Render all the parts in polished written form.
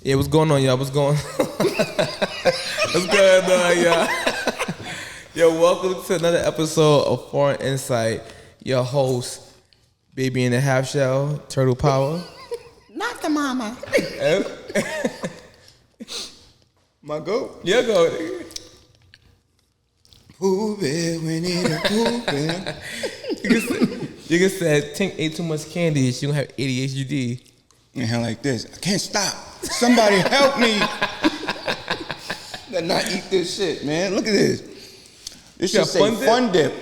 Yeah, what's going on, y'all? What's going What's going on, y'all? Yo, welcome to another episode of Foreign Insight. Your host, Baby in the Half Shell, Turtle Power. Not the mama. My goat. Yeah, go. Poop it, we need a poop it. You can say Tink ate too much candy, she gonna have ADHD. And hand like this. I can't stop. Somebody help me. Better not eat this shit, man. Look at this. This should say fun dip.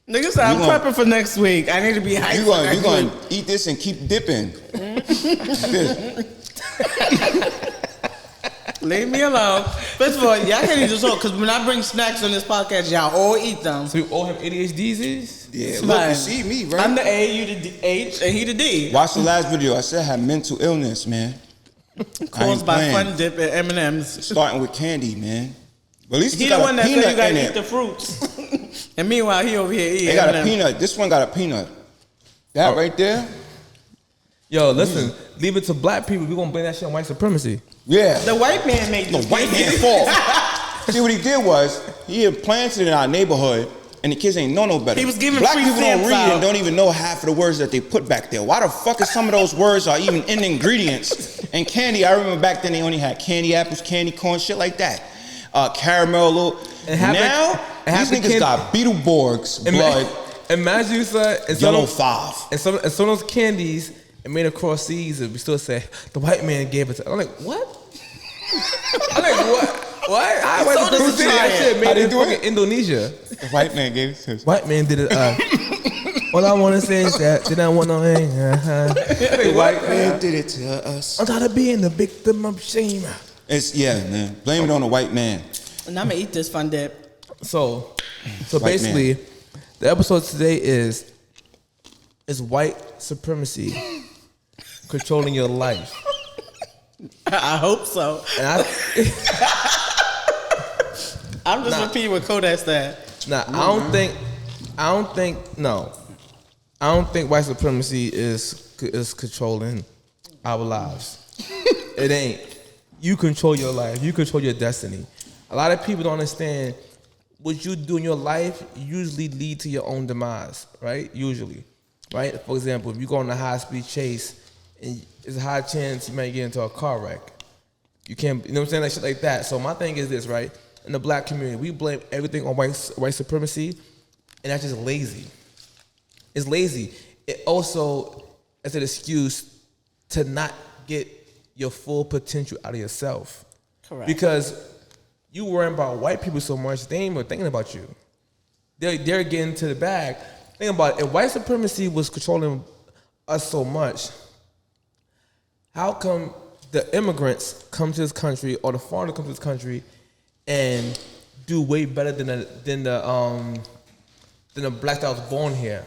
Nigga said I'm prepping for next week. I need to be hyped. You gonna eat this and keep dipping. Like this. Leave me alone. First of all, y'all can't eat this all because when I bring snacks on this podcast, y'all all eat them. So we all have ADHDs? Yeah, look, you see me, right? I'm the A, you the H, and he the D. Watch the last video. I said I had mental illness, man. Caused by Fun Dip and M&M's. Starting with candy, man. But at least he the one that said you gotta eat the fruits. And meanwhile, he over here eating They got a peanut. This one got a peanut. That right there. Yo, listen, leave it to black people. We gonna blame that shit on white supremacy. Yeah. The white man made this. The white man's fault. See, what he did was, he had planted in our neighborhood, and the kids ain't know no better. He was giving black free people don't stamps read out. and don't even know half of the words that they put back there. Why the fuck is some of those words are even in the ingredients? And candy, I remember back then they only had candy apples, candy corn, shit like that. Caramel, little. Now, these niggas got Beetleborgs, blood. Imagine you said Yellow 5. And some of those candies, it made it across seas, and we still say the white man gave it to. I'm like, what? I'm like, what? What? I went to that shit made it in fucking Indonesia. The white man gave it to us. White man did it. All I want to say is that did not want no hang. The white man did it to us. I'm tired of being the victim of shame. Man. Blame it on the white man. And I'm gonna eat this Fun Dip. So basically, the episode today is white supremacy controlling your life. I hope so. And I'm just repeating what Kodak said. I don't think white supremacy is controlling our lives. It ain't. You control your life. You control your destiny. A lot of people don't understand what you do in your life usually lead to your own demise, right? Usually, right? For example, if you go on a high-speed chase, and there's a high chance you might get into a car wreck. You can't, you know what I'm saying? Like shit like that. So my thing is this, right? In the black community, we blame everything on white supremacy, and that's just lazy. It's lazy. It also is an excuse to not get your full potential out of yourself. Correct. Because you worrying about white people so much, they ain't even thinking about you. They're getting to the bag. Think about it. If white supremacy was controlling us so much, how come the immigrants come to this country or the foreigners come to this country and do way better than the black that was born here?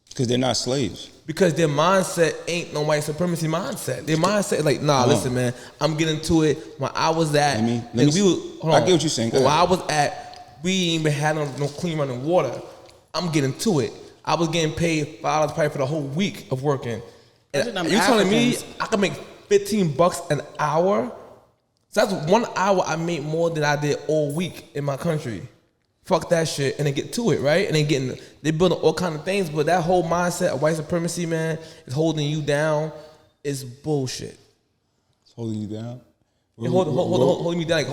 Because they're not slaves. Because their mindset ain't no white supremacy mindset. Their mindset like, listen, man, I'm getting to it. When I was at, I get what you're saying. When I was at, we ain't even had no clean running water. I'm getting to it. I was getting paid $5 probably for the whole week of working. And you telling me I can make $15 an hour? So that's 1 hour I made more than I did all week in my country. Fuck that shit, and then get to it, right? And then they building all kind of things, but that whole mindset of white supremacy, man, is holding you down. Is bullshit. It's holding you down. Holding me down,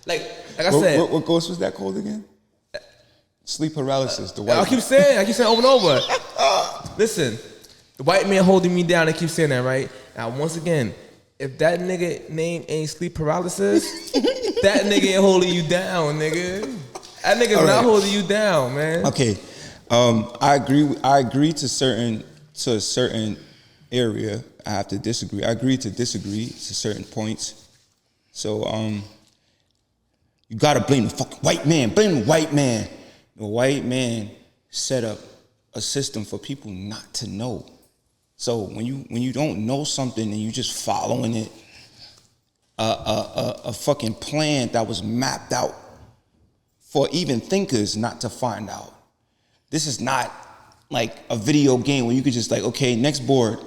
like I said. What ghost was that called again? Sleep paralysis. The white. I keep saying over and over. Listen, the white man holding me down. I keep saying that, right? Now, once again, if that nigga name ain't sleep paralysis, that nigga ain't holding you down, nigga. That nigga's not holding you down, man. Okay, I agree to a certain area. I have to disagree. I agree to disagree to certain points. So you gotta blame the fucking white man. Blame the white man. The white man set up a system for people not to know. So when you don't know something and you just following it, a fucking plan that was mapped out for even thinkers not to find out. This is not like a video game where you could just like, okay, next board,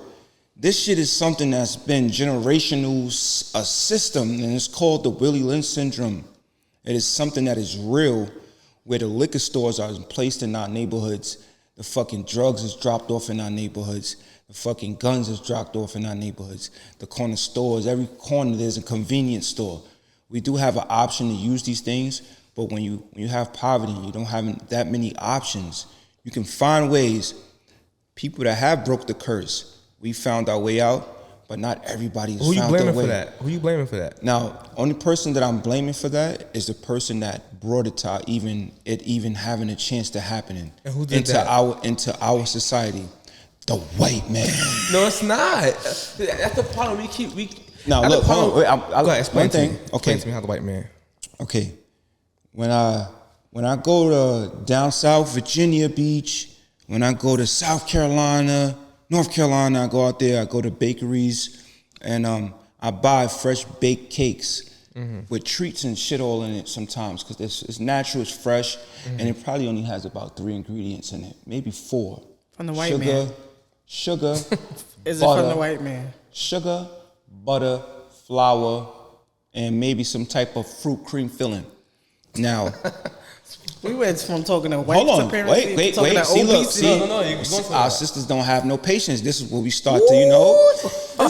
This shit is something that's been generational, a system, and it's called the Willie Lynch syndrome. It is something that is real, where the liquor stores are placed in our neighborhoods, the fucking drugs is dropped off in our neighborhoods, the fucking guns is dropped off in our neighborhoods, the corner stores, every corner there's a convenience store. We do have an option to use these things, but when you have poverty, you don't have that many options. You can find ways. People that have broke the curse, we found our way out, but not everybody has found their way. Who you blaming for that? Now, only person that I'm blaming for that is the person that brought it to even having a chance to happen and who did that? Into our society. The white man. No, it's not. That's the problem. Now look, hold on. Wait, go ahead, explain one thing. Okay, explain to me how the white man. Okay, when I go to down south, Virginia Beach, when I go to South Carolina, North Carolina, I go out there, I go to bakeries, and I buy fresh baked cakes with treats and shit all in it sometimes, because it's natural, it's fresh, and it probably only has about 3 ingredients in it, maybe 4. From the white man. Sugar, Is butter, it from the white man? Sugar, butter, flour, and maybe some type of fruit cream filling. Now, we went from talking to white supremacy wait. to talking to See, obesity. look, our sisters don't have no patience. This is where we start to, you know.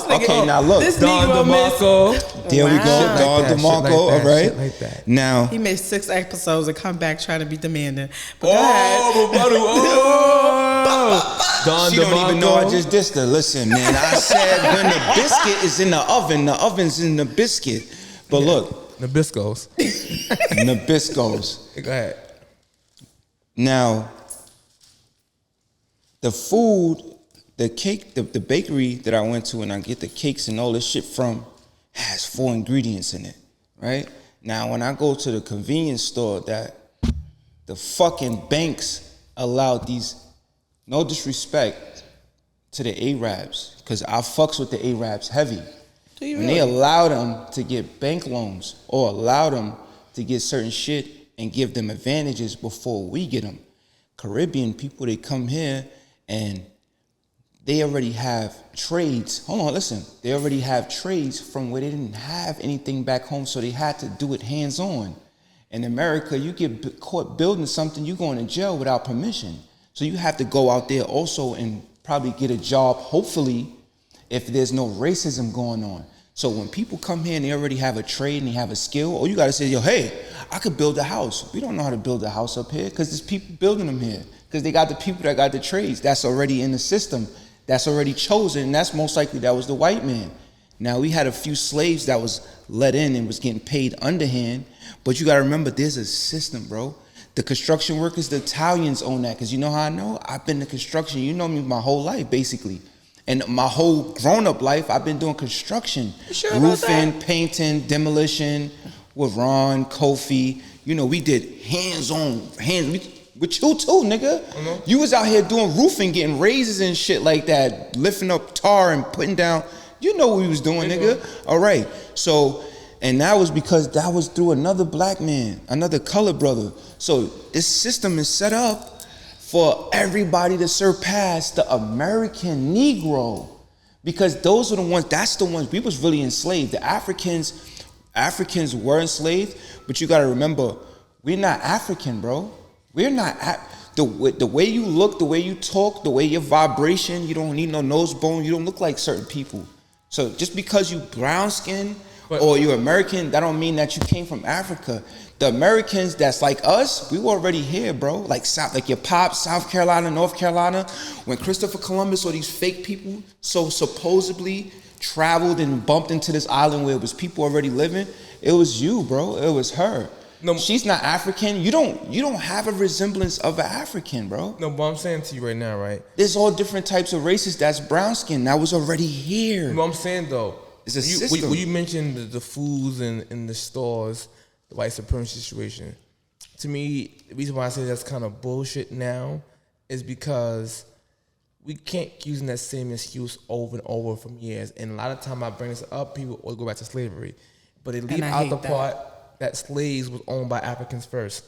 Okay, now look. This Don nigga DeMarco. There we go, Don DeMarco, all right? Like that. Now. He made 6 episodes and come back trying to be demanding. But Don She don't even know I just dissed her. Listen, man, I said when the biscuit is in the oven's in the biscuit. But look. Nabiscos. Nabiscos. Go ahead. Now, the food, the cake, the bakery that I went to and I get the cakes and all this shit from has 4 ingredients in it, right? Now, when I go to the convenience store, that the fucking banks allowed these, no disrespect to the Arabs, because I fucks with the Arabs heavy. When they allow them to get bank loans or allow them to get certain shit and give them advantages before we get them. Caribbean people, they come here and they already have trades. Hold on, listen. They already have trades from where they didn't have anything back home, so they had to do it hands-on. In America, you get caught building something, you're going to jail without permission. So you have to go out there also and probably get a job, hopefully, if there's no racism going on. So when people come here and they already have a trade and they have a skill, or you got to say, yo, hey, I could build a house. We don't know how to build a house up here because there's people building them here. Because they got the people that got the trades. That's already in the system. That's already chosen. And that's most likely that was the white man. Now, we had a few slaves that was let in and was getting paid underhand. But you got to remember, there's a system, bro. The construction workers, the Italians own that. Because you know how I know? I've been in construction. You know me my whole life, basically. And my whole grown-up life, I've been doing construction. Sure roofing, painting, demolition with Ron, Kofi. You know, we did hands-on, with you too, nigga. Mm-hmm. You was out here doing roofing, getting raises and shit like that, lifting up tar and putting down. You know what we was doing, nigga. All right. So, and that was because that was through another black man, another colored brother. So this system is set up for everybody to surpass the American Negro, because those are the ones, that's the ones, we was really enslaved. The Africans were enslaved, but you gotta remember, we're not African, bro. We're not, the way you look, the way you talk, the way your vibration, you don't need no nose bone, you don't look like certain people. So just because you brown skin or you're American, that don't mean that you came from Africa. The Americans that's like us, we were already here, bro. Like your pops, South Carolina, North Carolina. When Christopher Columbus or these fake people so supposedly traveled and bumped into this island where it was people already living, it was you, bro. It was her. No, she's not African. You don't have a resemblance of an African, bro. No, but I'm saying to you right now, right? There's all different types of races that's brown skin. That was already here. What I'm saying though, it's a system. When you mentioned the foods in the stores, the white supremacy situation, to me, the reason why I say that's kind of bullshit now is because we can't keep using that same excuse over and over from years. And a lot of time I bring this up, people always go back to slavery. But they leave out the part that slaves was owned by Africans first.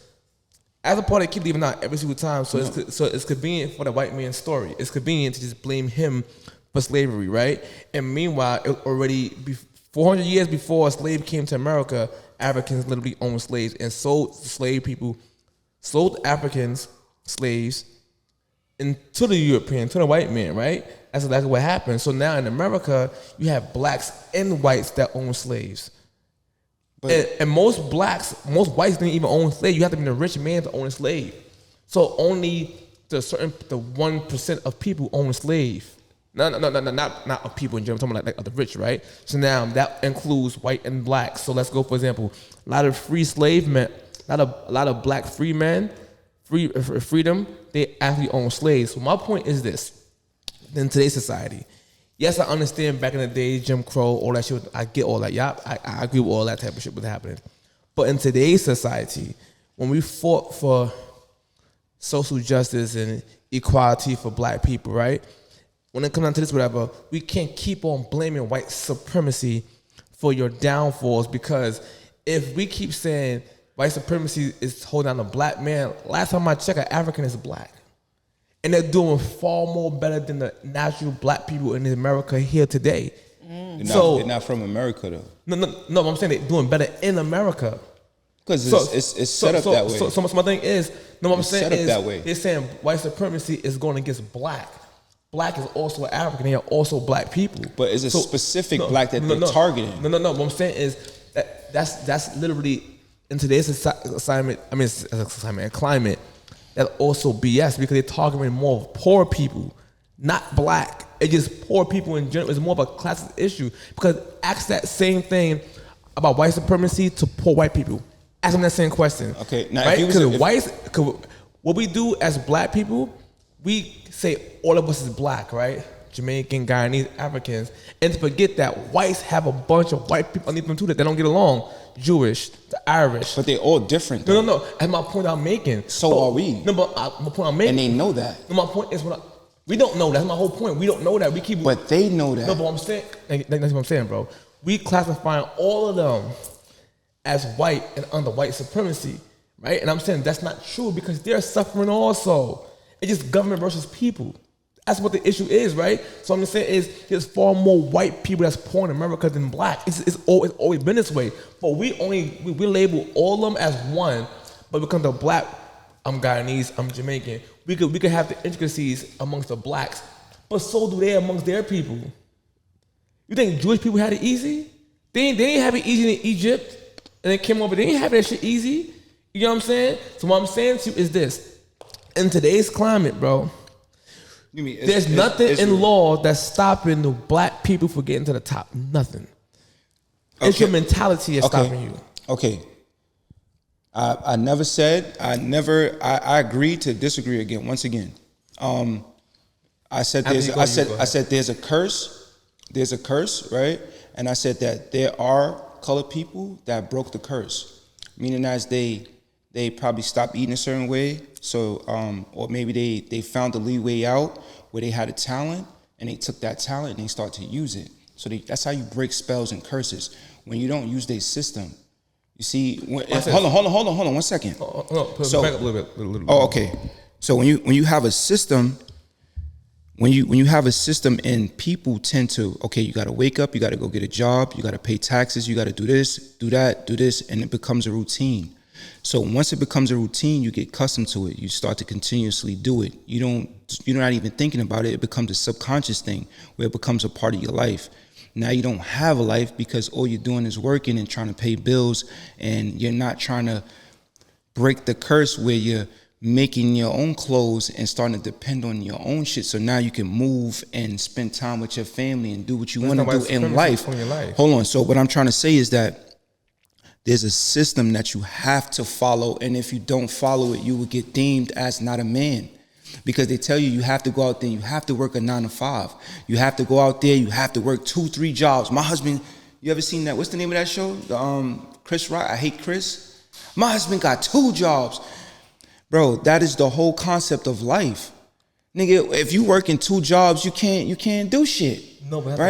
As a part, they keep leaving out every single time. So it's convenient for the white man's story. It's convenient to just blame him for slavery, right? And meanwhile, it already 400 years before a slave came to America, Africans literally owned slaves and sold Africans slaves into the European, to the white man, right? That's exactly what happened. So now in America, you have blacks and whites that own slaves. And most whites didn't even own slaves. You have to be a rich man to own a slave. So only the 1% of people own a slave. No, not of people in general. I'm talking about like the rich, right? So now that includes white and black. So let's go, for example, a lot of free slave men, a lot of black free men, freedom, they actually own slaves. So my point is this: in today's society, yes, I understand back in the day, Jim Crow, all that shit. I get all that. Yeah, I agree with all that type of shit was happening. But in today's society, when we fought for social justice and equality for black people, right? When it comes down to this, whatever, we can't keep on blaming white supremacy for your downfalls, because if we keep saying white supremacy is holding down a black man, last time I checked, an African is black. And they're doing far more better than the natural black people in America here today. They're not from America, though. No, I'm saying they're doing better in America. Because it's set up that way. So my thing is, what I'm saying is, that way. They're saying white supremacy is going against black. Black is also African. They are also black people. But it's a specific black that they're targeting. No. What I'm saying is that's literally in today's assignment. I mean, assignment climate. That's also BS, because they're targeting more of poor people, not black. It's just poor people in general. It's more of a class issue, because ask that same thing about white supremacy to poor white people. Ask them that same question. Okay, now right? Because what we do as black people, we say all of us is black, right? Jamaican, Guyanese, Africans, and to forget that whites have a bunch of white people underneath them too that they don't get along. Jewish, the Irish. But they're all different, though. No. That's my point I'm making. So are we. No, but my point I'm making. And they know that. No, my point is we don't know. That's my whole point. We don't know that. We keep. But they know that. No, but what I'm saying, that's what I'm saying, bro. We classifying all of them as white and under white supremacy, right? And I'm saying that's not true, because they're suffering also. It's just government versus people. That's what the issue is, right? So I'm just saying is there's far more white people that's poor in America than black. It's always been this way. But we label all of them as one, but because the black, I'm Guyanese, I'm Jamaican, we could have the intricacies amongst the blacks, but so do they amongst their people. You think Jewish people had it easy? They didn't have it easy in Egypt, and they came over. They didn't have that shit easy. You know what I'm saying? So what I'm saying to you is this: in today's climate, bro, there's nothing in law that's stopping the black people from getting to the top. Nothing. Okay. It's your mentality that's stopping you. Okay. I never said. I agreed to disagree again. Once again, I said there's a curse. There's a curse, right? And I said that there are colored people that broke the curse, meaning as they probably stopped eating a certain way. So, or maybe they found the leeway out where they had a talent, and they took that talent and they start to use it. So that's how you break spells and curses, when you don't use their system. You see, hold on 1 second. Back up a little bit. Oh, okay. So when you have a system, when you have a system, and people tend to, okay, you got to wake up, you got to go get a job, you got to pay taxes, you got to do this, do that, do this, and it becomes a routine. So once it becomes a routine, you get accustomed to it. You start to continuously do it. You're not even thinking about it. It becomes a subconscious thing where it becomes a part of your life. Now you don't have a life, because all you're doing is working and trying to pay bills, and you're not trying to break the curse where you're making your own clothes and starting to depend on your own shit. So now you can move and spend time with your family and do what you want to do in life. Hold on. So what I'm trying to say is that there's a system that you have to follow, and if you don't follow it, you will get deemed as not a man, because they tell you have to go out there, you have to work a 9 to 5. You have to go out there, you have to work 2-3 jobs. My husband, you ever seen that? What's the name of that show? Chris Rock. I hate Chris. My husband got 2 jobs. Bro, that is the whole concept of life. Nigga, if you work in 2 jobs, you can't do shit. No, but right?